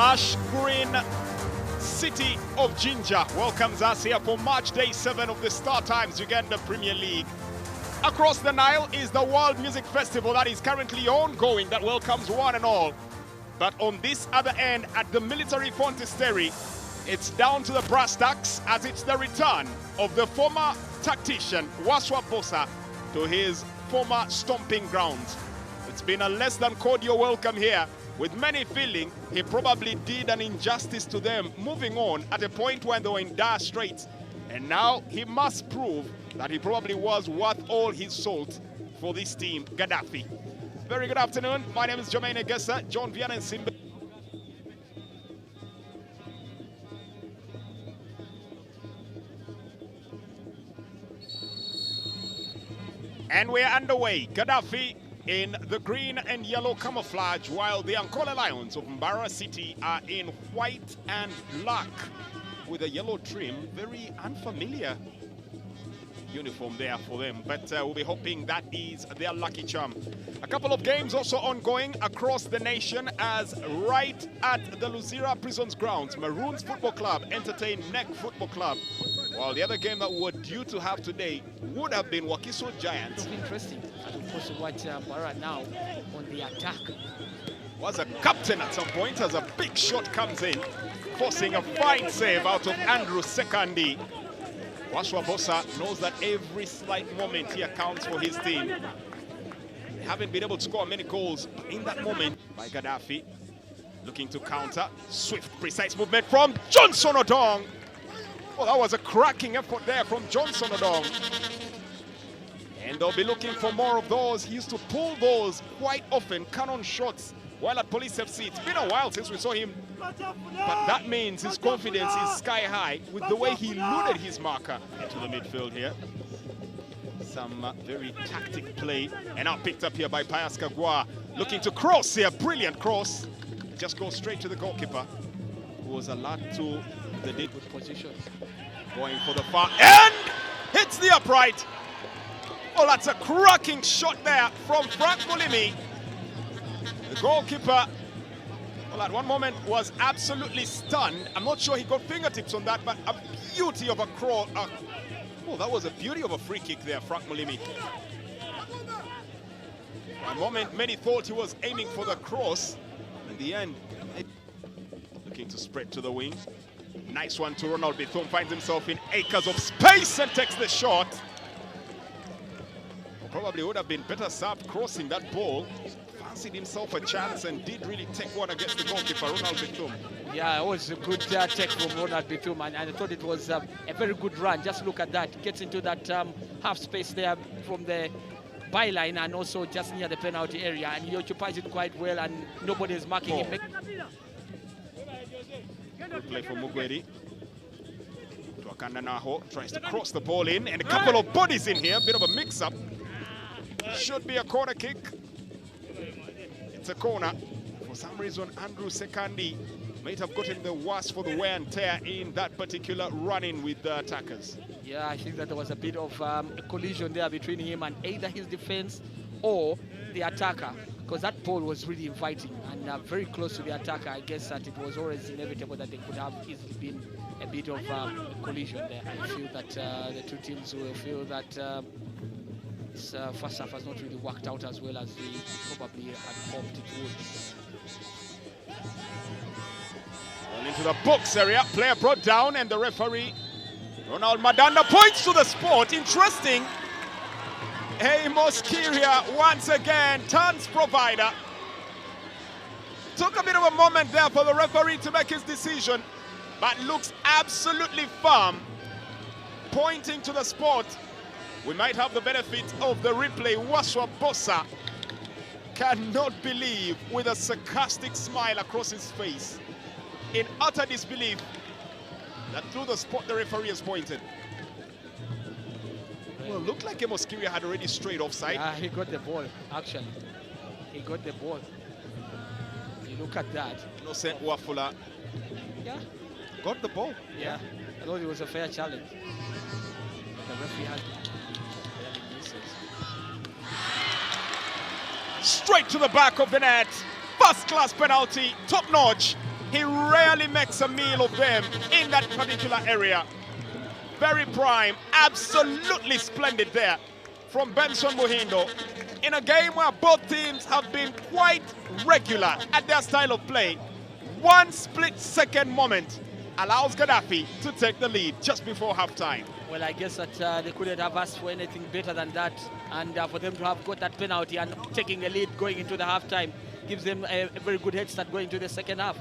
lush green city of Ginger welcomes us here for match day 7 of the Star Times Uganda Premier League. Across the Nile is the World Music Festival that is currently ongoing that welcomes one and all. But on this other end at the military Fontesteri, it's down to the brass tacks as it's the return of the former tactician Waswa Bosa to his former stomping grounds. It's been a less than cordial welcome here, with many feeling he probably did an injustice to them, moving on at a point when they were in dire straits. And now he must prove that he probably was worth all his salt for this team, Gaddafi. Very good afternoon. My name is Jermaine Egesa, John Vian and Simba. And we're underway. Gaddafi in the green and yellow camouflage, while the Ankola Lions of Mbarara City are in white and black with a yellow trim. Very unfamiliar uniform there for them, but we'll be hoping that is their lucky charm. A couple of games also ongoing across the nation, as right at the Luzira Prisons grounds, Maroons Football Club entertain Neck Football Club, while the other game that we're due to have today would have been Wakiso Giants. Interesting. Of course, watch Mbarara now on the attack. Was a captain at some point as a big shot comes in, forcing a fine save out of Andrew Sekandi. Waswa Bosa knows that every slight moment here counts for his team. They haven't been able to score many goals in that moment by Gaddafi. Looking to counter. Swift, precise movement from Johnson Odong. Well, that was a cracking effort there from Johnson Odong. And they'll be looking for more of those. He used to pull those quite often, cannon shots, while at Police FC. It's been a while since we saw him, but that means his confidence is sky high with the way he eluded his marker. Into the midfield here. Some very tactic play, and now picked up here by Pius Kagwa. Looking to cross here, brilliant cross. Just goes straight to the goalkeeper, who was alert to the good position. Going for the far end, hits the upright. Oh, that's a cracking shot there from Frank Mulimi. The goalkeeper, well, at one moment was absolutely stunned. I'm not sure he got fingertips on that, but a beauty of a crawl. Oh, that was a beauty of a free kick there, Frank Mulimi. For a moment, many thought he was aiming for the cross. In the end, looking to spread to the wing. Nice one to Ronald Bithum, finds himself in acres of space and takes the shot. Probably would have been better served crossing that ball. Fancied himself a chance and did really take one against the goalkeeper, Ronald Bithum. Yeah, it was a good take from Ronald Bithum, and I thought it was a very good run. Just look at that. Gets into that half space there from the byline and also just near the penalty area, and he occupies it quite well, and nobody is marking him. Good play from Mugwedi. Tuakanda Naho tries to cross the ball in, and a couple of bodies in here. Bit of a mix-up. Should be a corner kick. It's a corner. For some reason, Andrew Sekandi might have gotten the worst for the wear and tear in that particular run-in with the attackers. Yeah, I think that there was a bit of a collision there between him and either his defense or the attacker, because that ball was really inviting and very close to the attacker. I guess that it was always inevitable that they could have easily been a bit of a collision there. I feel that the two teams will feel that this first half has not really worked out as well as we probably had hoped it would. Well, into the box area, player brought down, and the referee, Ronald Madanda, points to the spot. Interesting. Amos Kiria once again turns provider. Took a bit of a moment there for the referee to make his decision, but looks absolutely firm, pointing to the spot. We might have the benefit of the replay. Waswa Bosa cannot believe, with a sarcastic smile across his face, in utter disbelief that through the spot the referee has pointed. Well, looked like Amos Kiria had already strayed offside. Yeah, he got the ball, actually. He got the ball. You look at that. Innocent Wafula. Yeah. Got the ball. Yeah. I thought it was a fair challenge. The referee had straight to the back of the net. First class penalty, top notch. He rarely makes a meal of them in that particular area. Very prime, absolutely splendid there from Benson Muhindo in a game where both teams have been quite regular at their style of play. One split-second moment allows Gaddafi to take the lead just before halftime. Well, I guess that they couldn't have asked for anything better than that, and for them to have got that penalty and taking the lead going into the halftime gives them a very good head start going into the second half.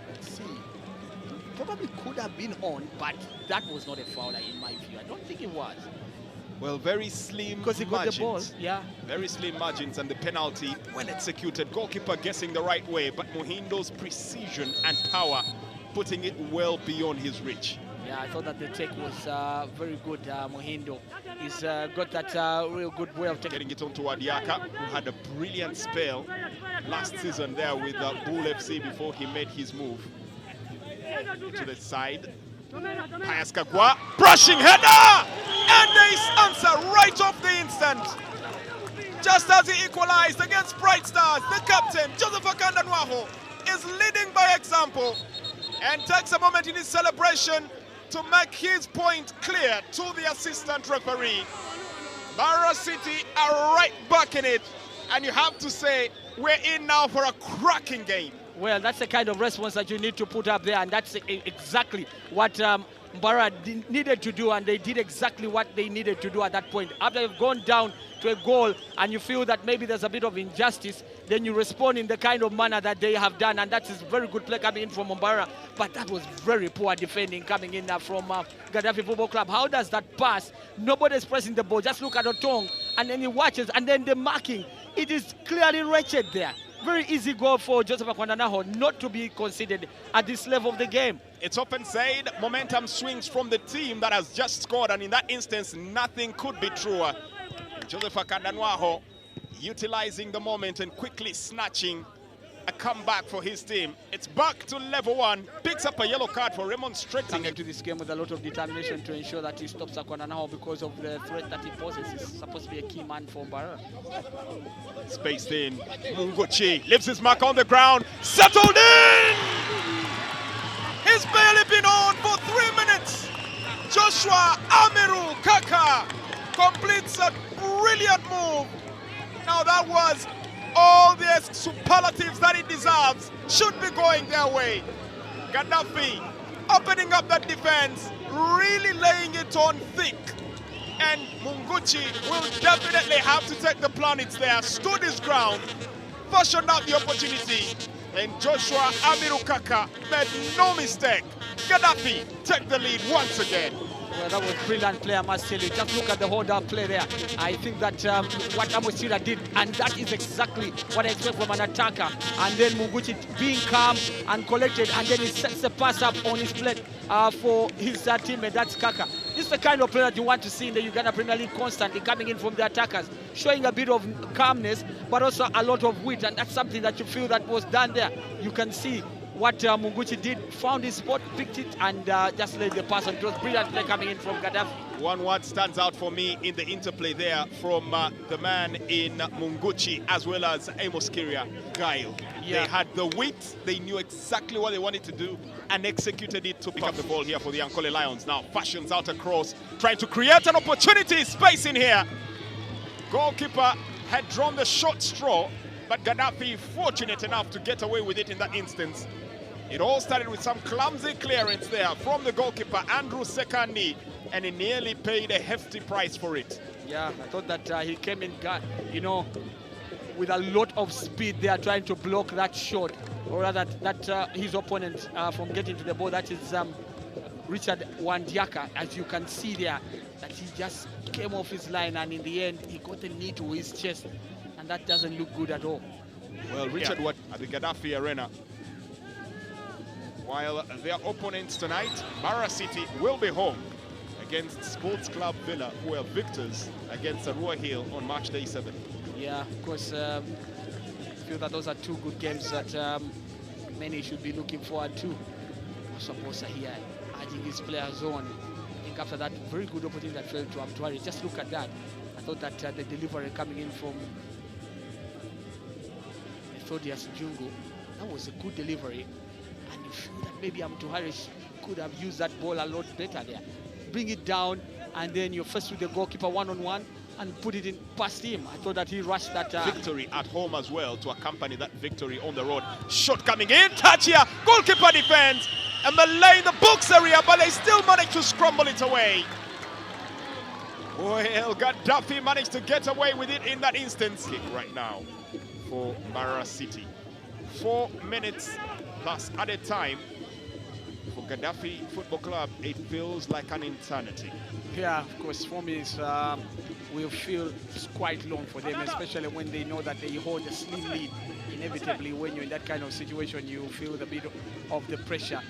Let's see. Probably could have been on, but that was not a foul in my view. I don't think it was. Well, very slim because he got margins. the ball, yeah. Very slim margins, and the penalty, well executed. Goalkeeper guessing the right way, but Muhindo's precision and power putting it well beyond his reach. Yeah, I thought that the take was very good. Muhindo, he's got that real good way of getting it onto Adiaka, who had a brilliant spell last season there with Bull FC before he made his move to the side. Pius Kagwa, brushing header, and they answer right off the instant. Just as he equalized against Bright Stars, the captain, Joseph Akandanwaho, is leading by example and takes a moment in his celebration to make his point clear to the assistant referee. Mbarara City are right back in it, and you have to say we're in now for a cracking game. Well, that's the kind of response that you need to put up there, and that's exactly what Mbarara needed to do, and they did exactly what they needed to do at that point. After you've gone down to a goal and you feel that maybe there's a bit of injustice, then you respond in the kind of manner that they have done, and that is very good play coming in from Mbarara. But that was very poor defending coming in from Gaddafi Football Club. How does that pass? Nobody's pressing the ball. Just look at Otong, and then he watches, and then the marking. It is clearly wretched there. Very easy goal for Joseph Akwandanaho not to be considered at this level of the game. It's often said momentum swings from the team that has just scored, and in that instance, nothing could be truer. Joseph Akandanwaho utilizing the moment and quickly snatching a comeback for his team. It's back to level one. Picks up a yellow card for remonstrating. Coming into this game with a lot of determination to ensure that he stops Akwandanaho because of the threat that he poses. He's supposed to be a key man for Mbarara. Spaced in. Munguchi leaves his mark on the ground. Settled in! He's barely been on for 3 minutes. Joshua Amiru Kaka completes a brilliant move. Now that was all the superlatives that it deserves. Should be going their way. Gaddafi opening up that defense, really laying it on thick. And Munguchi will definitely have to take the planets there. Stood his ground, fashioned out the opportunity. And Joshua Amirukaka made no mistake. Gaddafi take the lead once again. Well, that was brilliant play, I must tell you. Just look at the hold-up play there. I think that what Amosira did, and that is exactly what I expect from an attacker. And then Munguchi being calm and collected, and then he sets the pass up on his plate for his teammate, that's Kaka. This is the kind of play that you want to see in the Uganda Premier League constantly, coming in from the attackers, showing a bit of calmness, but also a lot of wit, and that's something that you feel that was done there. You can see what Munguchi did, found his spot, picked it, and just laid the pass on. It was brilliant play coming in from Gaddafi. One word stands out for me in the interplay there from the man in Munguchi as well as Amos Kiria, Guile. Yeah. They had the wit, they knew exactly what they wanted to do and executed it to pick up the ball here for the Ankole Lions. Now fashions out across, trying to create an opportunity, space in here. Goalkeeper had drawn the short straw, but Gaddafi fortunate enough to get away with it in that instance. It all started with some clumsy clearance there from the goalkeeper, Andrew Sekandi, and he nearly paid a hefty price for it. Yeah, I thought that he came in, you know, with a lot of speed there, trying to block that shot, or rather that his opponent from getting to the ball. That is Richard Wandiaka, as you can see there, that he just came off his line, and in the end, he got a knee to his chest, and that doesn't look good at all. Well, Richard, what at the Gaddafi Arena, while their opponents tonight, Mbarara City, will be home against Sports Club Villa, who are victors against Arua Hill on March Day 7. Yeah, of course, I feel that those are two good games that many should be looking forward to. Saposa here, urging his players on. I think after that very good opportunity that fell to Abtuari, just look at that. I thought that the delivery coming in from Methodius Jungu, that was a good delivery. and you feel that maybe Amtu Harris could have used that ball a lot better there. Bring it down, and then you're first with the goalkeeper one-on-one and put it in past him. I thought that he rushed that. Victory at home as well to accompany that victory on the road. Shot coming in, touch here, goalkeeper defends, and Malay in the box area, but they still managed to scramble it away. Well, Gaddafi managed to get away with it in that instance. Kick right now for Mbarara City. 4 minutes plus added time. For Gaddafi Football Club, it feels like an eternity. Yeah, of course, 4 minutes will feel quite long for them, especially when they know that they hold a slim lead. Inevitably, when you're in that kind of situation, you feel the bit of the pressure.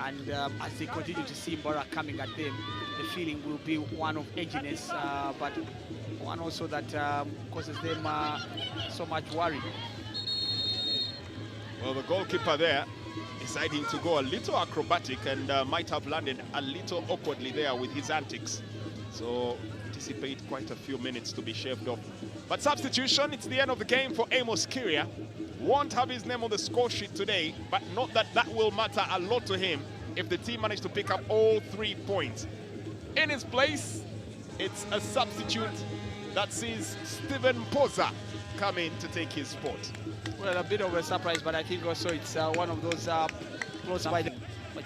And as they continue to see Mbarara coming at them, the feeling will be one of edginess, but one also that causes them so much worry. Well, the goalkeeper there deciding to go a little acrobatic and might have landed a little awkwardly there with his antics. So anticipate quite a few minutes to be shaved off. But substitution, it's the end of the game for Amos Kiria. Won't have his name on the score sheet today, but not that that will matter a lot to him if the team managed to pick up all 3 points. In his place, it's a substitute that sees Steven Poza come in to take his spot. Well, a bit of a surprise, but I think also it's one of those close by. But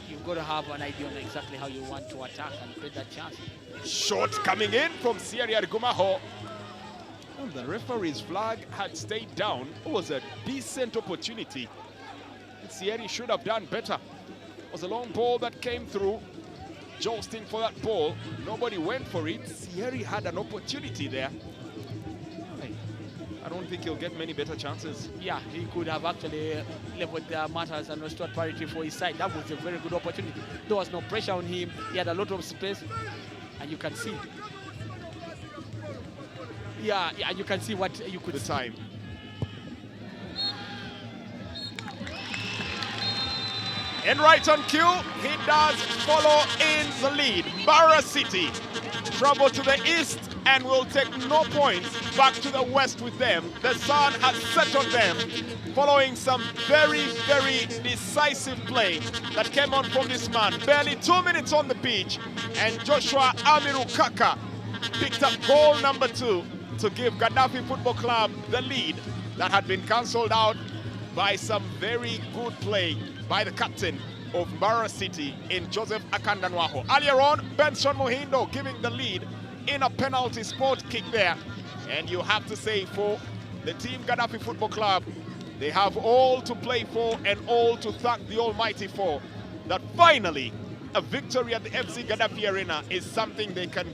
you've got to have an idea on exactly how you want to attack and create that chance. Shot coming in from Sierra Gumaho. Well, the referee's flag had stayed down. It was a decent opportunity. Sierra should have done better. It was a long ball that came through. Jolting for that ball. Nobody went for it. Sierra had an opportunity there. I don't think he'll get many better chances. Yeah, he could have actually leveled the matters and restored parity for his side. That was a very good opportunity. There was no pressure on him. He had a lot of space, and you can see. Yeah, you can see what you could see. The time. And right on cue, he does follow in the lead. Mbarara City travel to the east and will take no points back to the west with them. The sun has set on them following some very, very decisive play that came on from this man. Barely 2 minutes on the pitch, and Joshua Amiru Kaka picked up goal number 2 to give Gaddafi Football Club the lead that had been cancelled out by some very good play by the captain of Mbarara City in Joseph Akandanwaho. Earlier on, Benson Muhindo giving the lead in a penalty spot kick there. And you have to say, for the team Gaddafi Football Club, they have all to play for and all to thank the Almighty for. That finally, a victory at the FC Gaddafi Arena is something they can